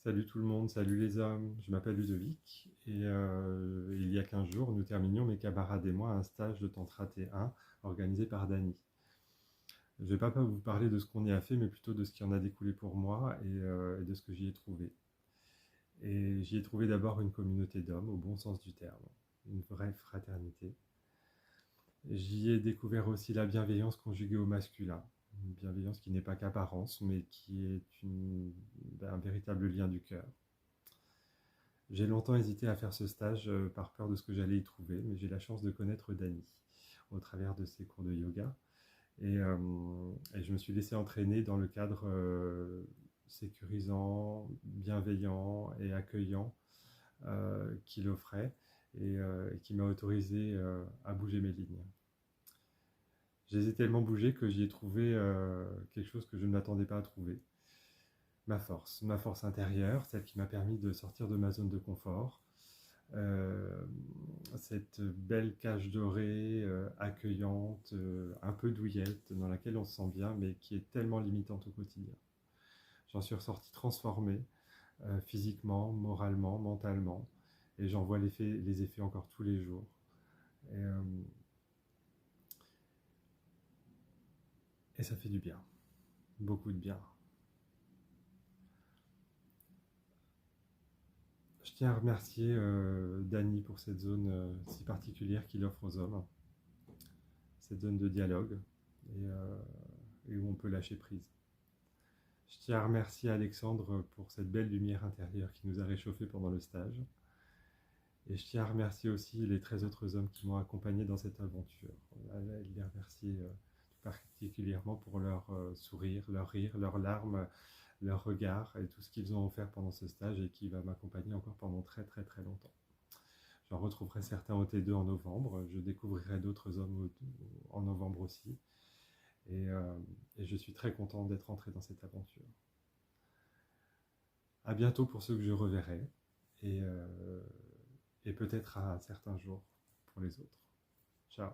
Salut tout le monde, salut les hommes, je m'appelle Ludovic et il y a 15 jours, nous terminions, mes camarades et moi, un stage de Tantra T1 organisé par Dany. Je ne vais pas vous parler de ce qu'on y a fait, mais plutôt de ce qui en a découlé pour moi et de ce que j'y ai trouvé. Et j'y ai trouvé d'abord une communauté d'hommes, au bon sens du terme, une vraie fraternité. J'y ai découvert aussi la bienveillance conjuguée au masculin, une bienveillance qui n'est pas qu'apparence, mais qui est un véritable lien du cœur. J'ai longtemps hésité à faire ce stage par peur de ce que j'allais y trouver, mais j'ai la chance de connaître Dany au travers de ses cours de yoga. Et je me suis laissé entraîner dans le cadre sécurisant, bienveillant et accueillant qu'il offrait et qui m'a autorisé à bouger mes lignes. Je les ai tellement bougées que j'y ai trouvé quelque chose que je ne m'attendais pas à trouver. Ma force intérieure, celle qui m'a permis de sortir de ma zone de confort, euh, cette belle cage dorée, accueillante, un peu douillette, dans laquelle on se sent bien, mais qui est tellement limitante au quotidien. J'en suis ressorti transformé, physiquement, moralement, mentalement, et j'en vois les effets encore tous les jours. Et, euh, et ça fait du bien, beaucoup de bien. Je tiens à remercier Dany pour cette zone si particulière qu'il offre aux hommes, cette zone de dialogue et où on peut lâcher prise. Je tiens à remercier Alexandre pour cette belle lumière intérieure qui nous a réchauffés pendant le stage. Et je tiens à remercier aussi les 13 autres hommes qui m'ont accompagné dans cette aventure. Les remercier tout particulièrement pour leur sourire, leur rire, leurs larmes, leurs regards et tout ce qu'ils ont offert pendant ce stage et qui va m'accompagner encore pendant très très très longtemps. J'en retrouverai certains au T2 en novembre. Je découvrirai d'autres hommes en novembre aussi. Et je suis très content d'être entré dans cette aventure. À bientôt pour ceux que je reverrai et, euh, et peut-être à certains jours pour les autres. Ciao.